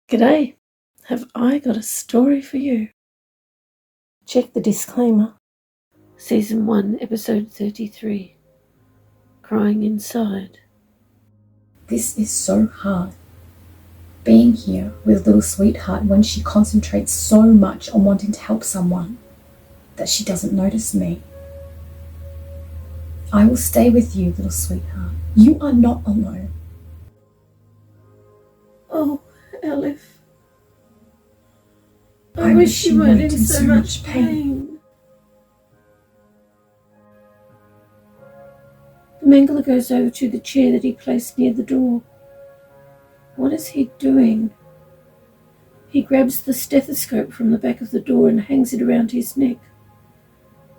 G'day, have I got a story for you? Check the disclaimer. Season 1, Episode 33. Crying Inside. This is so hard. Being here with little sweetheart when she concentrates so much on wanting to help someone that she doesn't notice me. I will stay with you, little sweetheart. You are not alone. Oh, Elif. I wish you weren't in so much pain. The Mangler goes over to the chair that he placed near the door. What is he doing? He grabs the stethoscope from the back of the door and hangs it around his neck.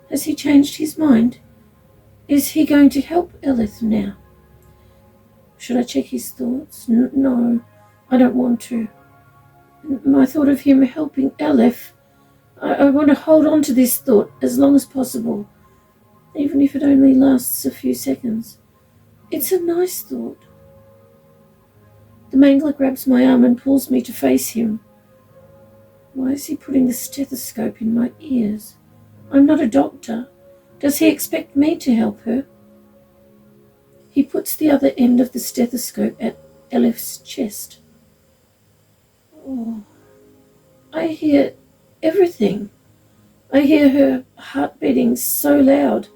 Has he changed his mind? Is he going to help Elif now? Should I check his thoughts? No, I don't want to. My thought of him helping Elif, I want to hold on to this thought as long as possible, even if it only lasts a few seconds. It's a nice thought. The Mangler grabs my arm and pulls me to face him. Why is he putting the stethoscope in my ears? I'm not a doctor. Does he expect me to help her? He puts the other end of the stethoscope at Elif's chest. Oh, I hear everything. I hear her heart beating so loud.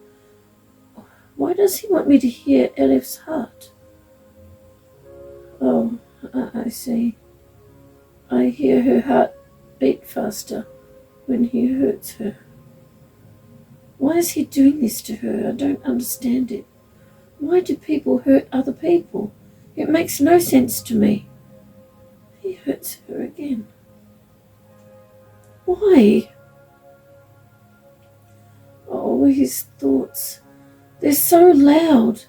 Why does he want me to hear Elif's heart? Oh, I see. I hear her heart beat faster when he hurts her. Why is he doing this to her? I don't understand it. Why do people hurt other people? It makes no sense to me. He hurts her again. Why? Oh, his thoughts. They're so loud.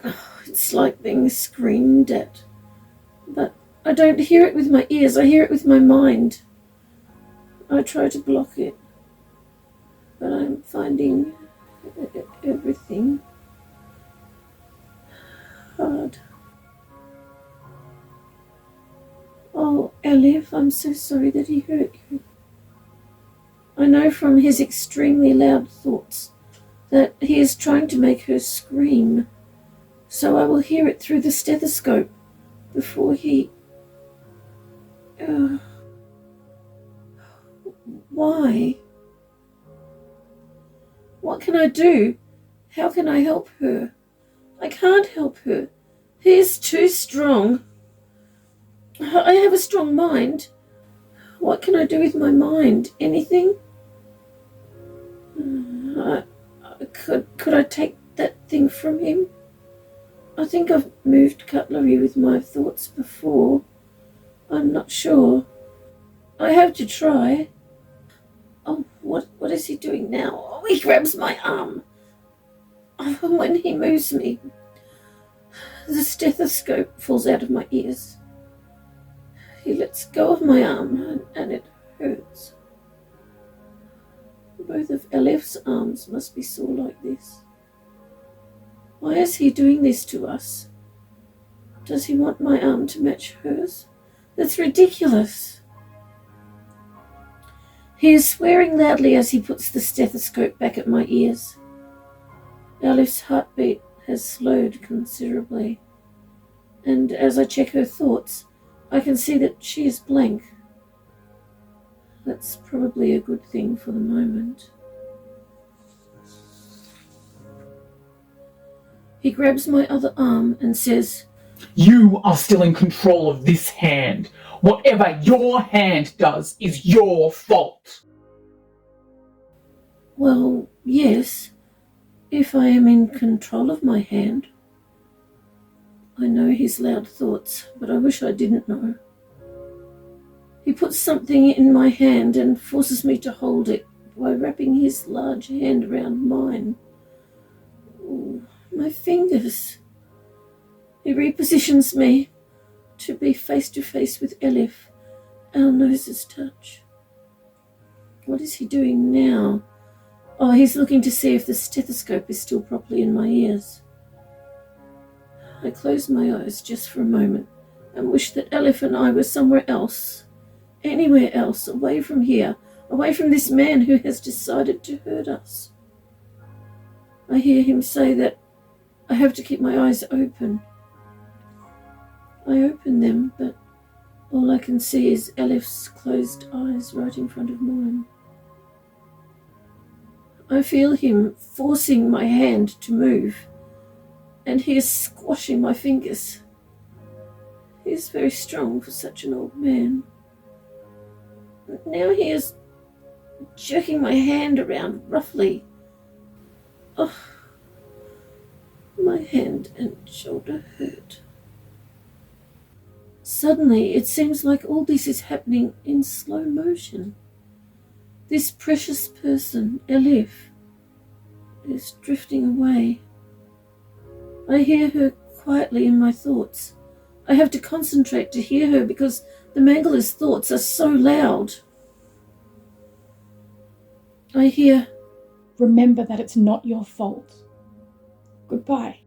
Oh, it's like being screamed at. But I don't hear it with my ears. I hear it with my mind. I try to block it. But I'm finding everything hard. Oh, Elif, I'm so sorry that he hurt you. I know from his extremely loud thoughts that he is trying to make her scream, so I will hear it through the stethoscope before he... Why? What can I do? How can I help her? I can't help her. He is too strong. I have a strong mind. What can I do with my mind? Anything? Could I take that thing from him? I think I've moved cutlery with my thoughts before. I'm not sure. I have to try. Oh, what is he doing now? Oh, he grabs my arm. Oh, when he moves me, the stethoscope falls out of my ears. He lets go of my arm and it hurts. Both of Elif's arms must be sore like this. Why is he doing this to us? Does he want my arm to match hers? That's ridiculous. He is swearing loudly as he puts the stethoscope back at my ears. Elif's heartbeat has slowed considerably, and as I check her thoughts, I can see that she is blank. That's probably a good thing for the moment. He grabs my other arm and says, "You are still in control of this hand. Whatever your hand does is your fault." Well, yes, if I am in control of my hand. I know his loud thoughts, but I wish I didn't know. He puts something in my hand and forces me to hold it by wrapping his large hand around mine. Ooh, my fingers. He repositions me to be face to face with Elif. Our noses touch. What is he doing now? Oh, he's looking to see if the stethoscope is still properly in my ears. I close my eyes just for a moment and wish that Elif and I were somewhere else, anywhere else, away from here, away from this man who has decided to hurt us. I hear him say that I have to keep my eyes open. I open them, but all I can see is Elif's closed eyes right in front of mine. I feel him forcing my hand to move, and he is squashing my fingers. He is very strong for such an old man. Now he is jerking my hand around roughly. Oh, my hand and shoulder hurt. Suddenly, it seems like all this is happening in slow motion. This precious person, Elif, is drifting away. I hear her quietly in my thoughts. I have to concentrate to hear her because the Mangler's thoughts are so loud. I hear, "Remember that it's not your fault. Goodbye."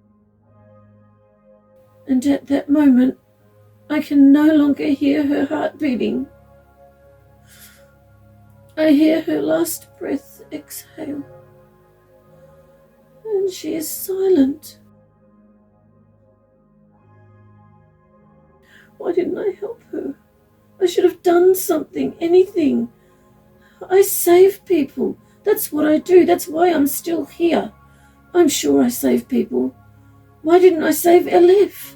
and at that moment, I can no longer hear her heart beating. I hear her last breath exhale, and she is silent. Why didn't I help her? I should have done something, anything. I save people. That's what I do. That's why I'm still here. I'm sure I save people. Why didn't I save Elif?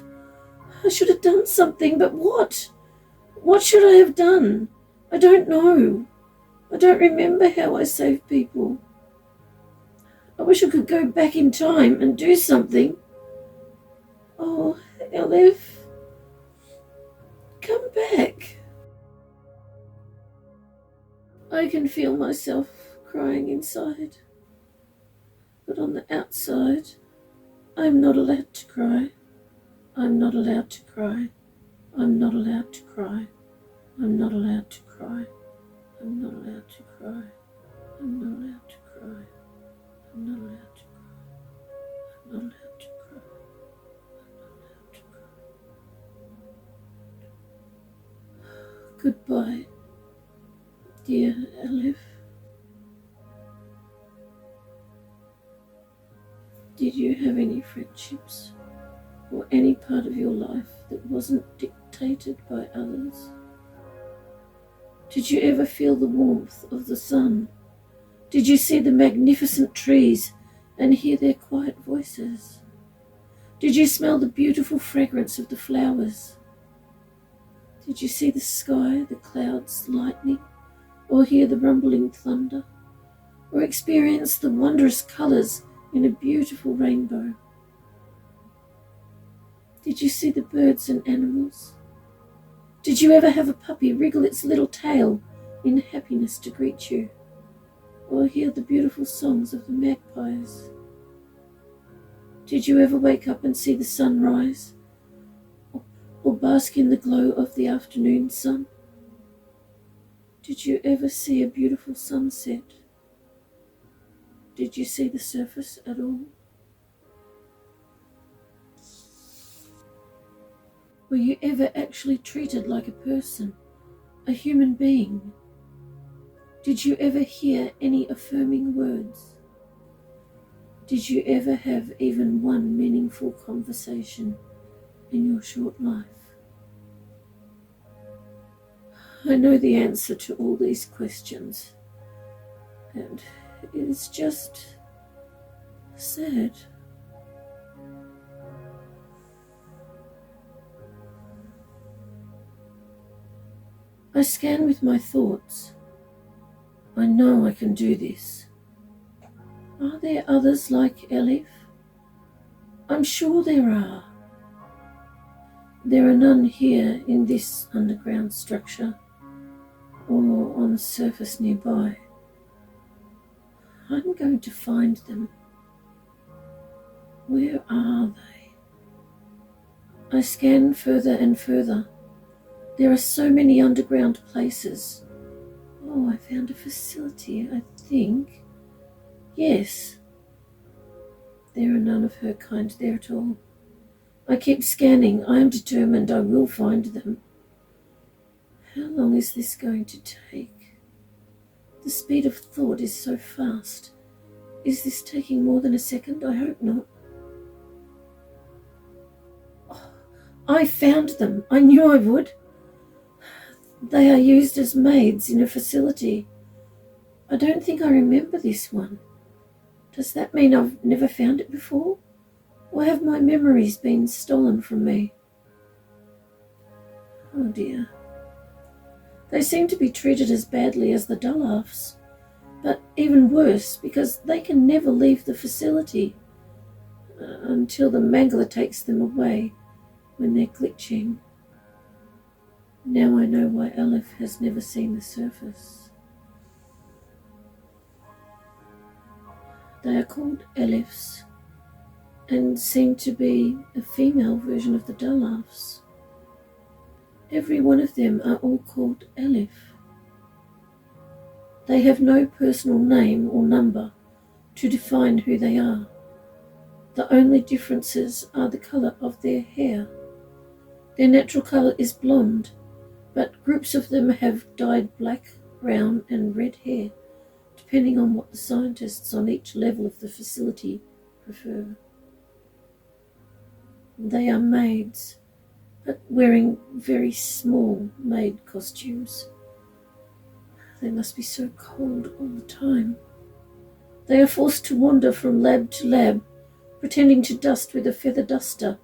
I should have done something, but what? What should I have done? I don't know. I don't remember how I saved people. I wish I could go back in time and do something. Oh, Elif, come back. I can feel myself crying inside, but on the outside, I'm not allowed to cry. I'm not allowed to cry. I'm not allowed to cry. I'm not allowed to cry. I'm not allowed to cry. I'm not allowed to cry. I'm not allowed to cry. I'm not allowed to cry. I'm not allowed to cry. Goodbye, dear Elif. Did you have any friendships or any part of your life that wasn't dictated by others? Did you ever feel the warmth of the sun? Did you see the magnificent trees and hear their quiet voices? Did you smell the beautiful fragrance of the flowers? Did you see the sky, the clouds lightning, or hear the rumbling thunder, or experience the wondrous colours in a beautiful rainbow? Did you see the birds and animals? Did you ever have a puppy wriggle its little tail in happiness to greet you, or hear the beautiful songs of the magpies? Did you ever wake up and see the sun rise, or bask in the glow of the afternoon sun? Did you ever see a beautiful sunset? Did you see the surface at all? Were you ever actually treated like a person, a human being? Did you ever hear any affirming words? Did you ever have even one meaningful conversation in your short life? I know the answer to all these questions, and it is just sad. I scan with my thoughts. I know I can do this. Are there others like Elif? I'm sure there are. There are none here in this underground structure or on the surface nearby. I'm going to find them. Where are they? I scan further and further. There are so many underground places. Oh, I found a facility, I think. Yes. There are none of her kind there at all. I keep scanning. I am determined I will find them. How long is this going to take? The speed of thought is so fast. Is this taking more than a second? I hope not. Oh, I found them. I knew I would. They are used as maids in a facility. I don't think I remember this one. Does that mean I've never found it before? Or have my memories been stolen from me? Oh dear. They seem to be treated as badly as the Dullafs, but even worse because they can never leave the facility until the Mangler takes them away when they're glitching. Now I know why Aleph has never seen the surface. They are called Elephs and seem to be a female version of the Dullafs. Every one of them are all called Aleph. They have no personal name or number to define who they are. The only differences are the colour of their hair. Their natural colour is blonde, but groups of them have dyed black, brown and red hair, depending on what the scientists on each level of the facility prefer. They are maids, but wearing very small maid costumes. They must be so cold all the time. They are forced to wander from lab to lab, pretending to dust with a feather duster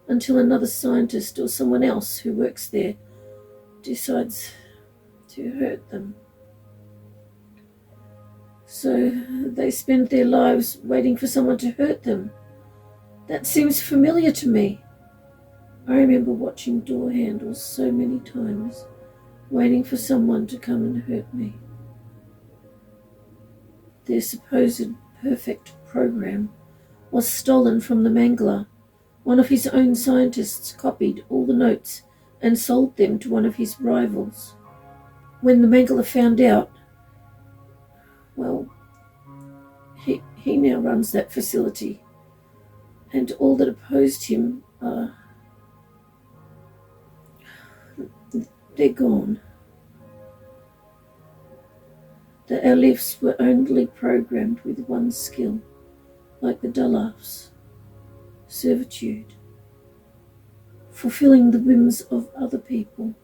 until another scientist or someone else who works there decides to hurt them. So they spend their lives waiting for someone to hurt them. That seems familiar to me. I remember watching door handles so many times, waiting for someone to come and hurt me. Their supposed perfect program was stolen from the Mangler. One of his own scientists copied all the notes and sold them to one of his rivals. When the Mangler found out, well, he now runs that facility, and all that opposed him they're gone. The Alephs were only programmed with one skill, like the Dullafs: servitude, fulfilling the whims of other people.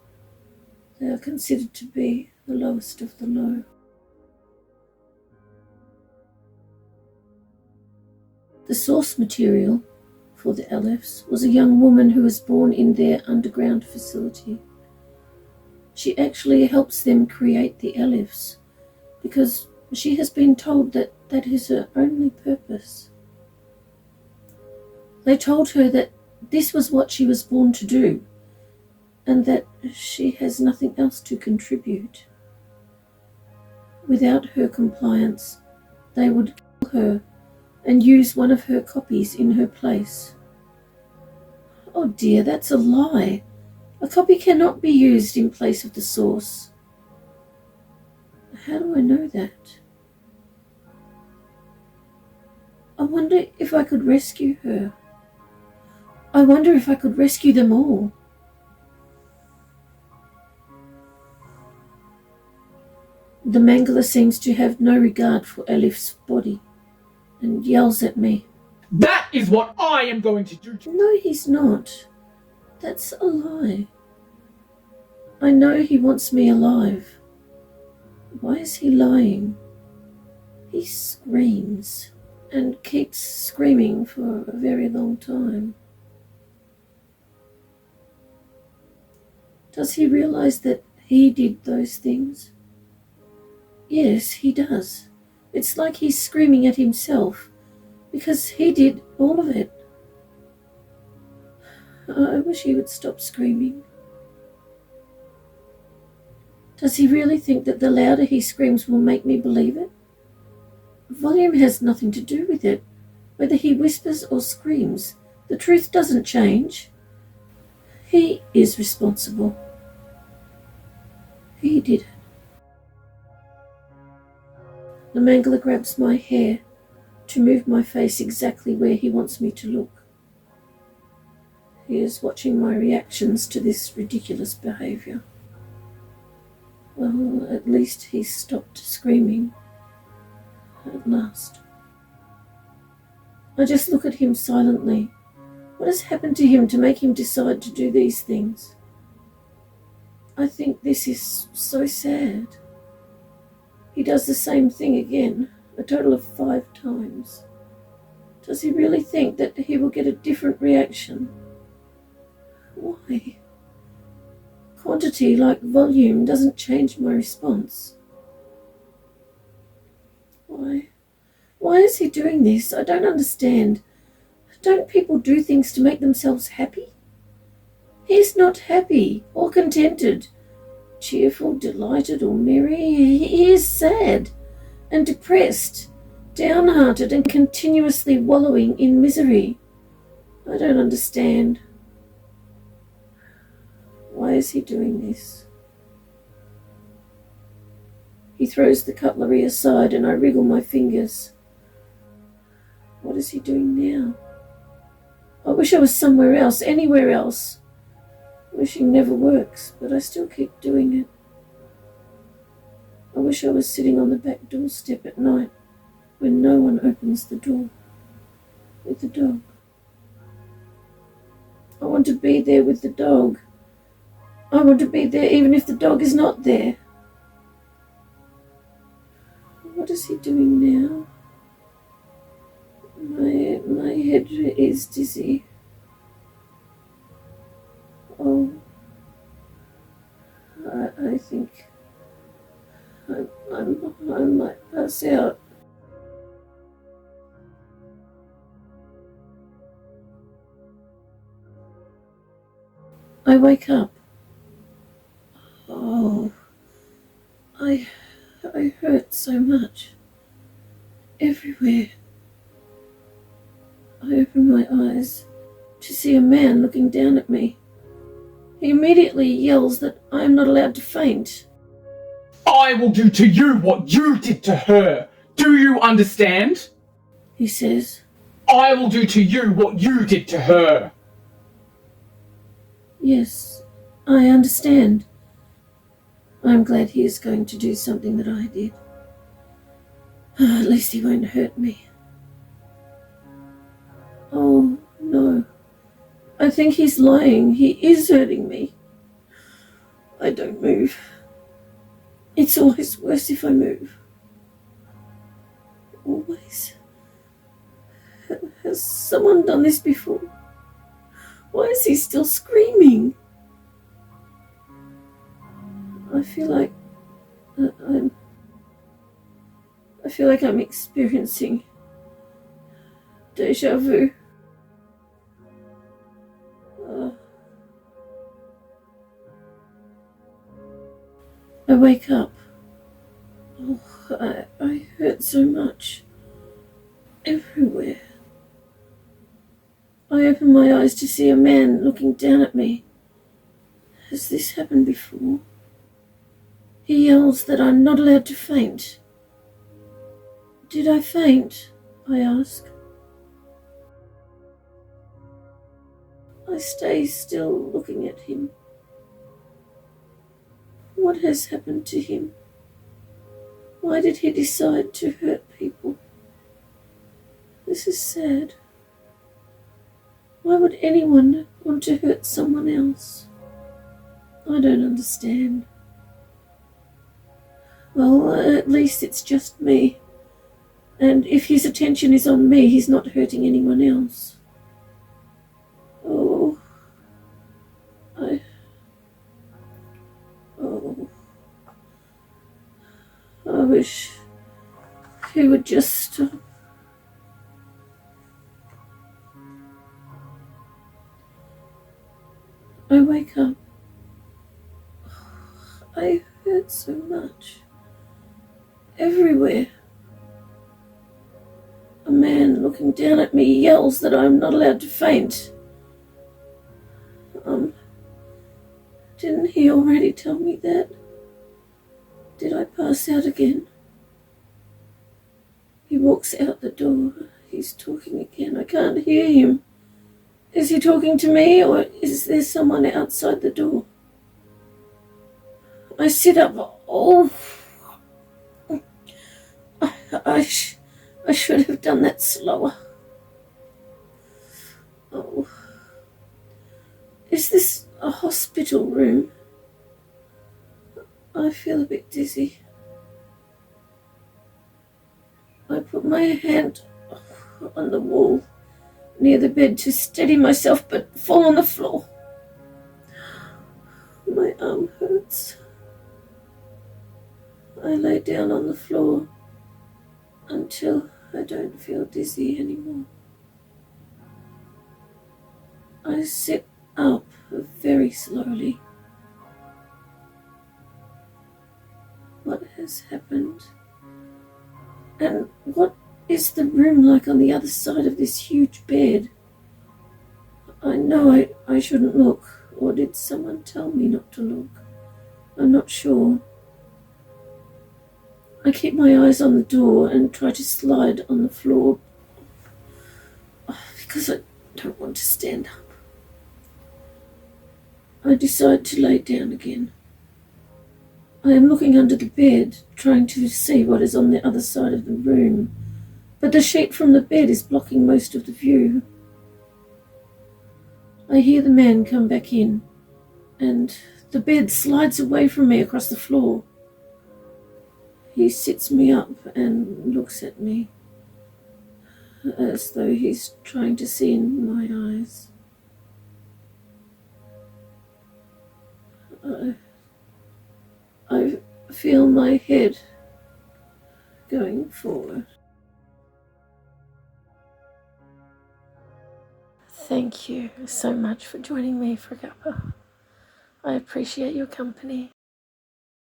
They are considered to be the lowest of the low. The source material for the Alephs was a young woman who was born in their underground facility. She actually helps them create the Alephs because she has been told that that is her only purpose. They told her that this was what she was born to do and that she has nothing else to contribute. Without her compliance, they would kill her and use one of her copies in her place. Oh dear, that's a lie. A copy cannot be used in place of the source. How do I know that? I wonder if I could rescue her. I wonder if I could rescue them all. The Mangler seems to have no regard for Aleph's body and yells at me. That is what I am going to do. No, he's not. That's a lie. I know he wants me alive. Why is he lying? He screams and keeps screaming for a very long time. Does he realize that he did those things? Yes, he does. It's like he's screaming at himself because he did all of it. I wish he would stop screaming. Does he really think that the louder he screams will make me believe it? Volume has nothing to do with it. Whether he whispers or screams, the truth doesn't change. He is responsible. He did it. The Mangler grabs my hair to move my face exactly where he wants me to look. He is watching my reactions to this ridiculous behaviour. Well, at least he stopped screaming. At last. I just look at him silently. What has happened to him to make him decide to do these things? I think this is so sad. He does the same thing again, a total of 5 times. Does he really think that he will get a different reaction? Why? Quantity, like volume, doesn't change my response. Why? Why is he doing this? I don't understand. Don't people do things to make themselves happy? He's not happy or contented, cheerful, delighted or merry. He is sad and depressed, downhearted and continuously wallowing in misery. I don't understand. Why is he doing this? He throws the cutlery aside and I wriggle my fingers. What is he doing now? I wish I was somewhere else, anywhere else. Wishing never works, but I still keep doing it. I wish I was sitting on the back doorstep at night when no one opens the door, with the dog. I want to be there with the dog. I want to be there even if the dog is not there. What is he doing now? My head is dizzy. Oh, I think I might pass out. I wake up. Oh, I hurt so much. Everywhere. I open my eyes to see a man looking down at me. He immediately yells that I am not allowed to faint. I will do to you what you did to her. Do you understand? He says. I will do to you what you did to her. Yes, I understand. I'm glad he is going to do something that I did. At least he won't hurt me. Oh, no. I think he's lying. He is hurting me. I don't move. It's always worse if I move. Always. Has someone done this before? Why is he still screaming? I feel like I'm experiencing deja vu. I wake up. Oh, I hurt so much. Everywhere. I open my eyes to see a man looking down at me. Has this happened before? He yells that I'm not allowed to faint. Did I faint? I ask. I stay still looking at him. What has happened to him? Why did he decide to hurt people? This is sad. Why would anyone want to hurt someone else? I don't understand. Well, at least it's just me. And if his attention is on me, he's not hurting anyone else. Oh, I wish he would just stop. I wake up. I hurt so much. Everywhere. A man looking down at me yells that I'm not allowed to faint. Didn't he already tell me that? Did I pass out again? He walks out the door. He's talking again. I can't hear him. Is he talking to me, or is there someone outside the door? I sit up. Oh, I should have done that slower. Oh, is this a hospital room? I feel a bit dizzy. I put my hand on the wall near the bed to steady myself, but fall on the floor. My arm hurts. I lay down on the floor until I don't feel dizzy anymore. I sit up very slowly. What has happened? And what is the room like on the other side of this huge bed? I know I shouldn't look, or did someone tell me not to look? I'm not sure. I keep my eyes on the door and try to slide on the floor because I don't want to stand up. I decide to lay down again. I am looking under the bed, trying to see what is on the other side of the room, but the sheet from the bed is blocking most of the view. I hear the man come back in, and the bed slides away from me across the floor. He sits me up and looks at me, as though he's trying to see in my eyes. I feel my head going forward. Thank you so much for joining me for a cuppa. I appreciate your company.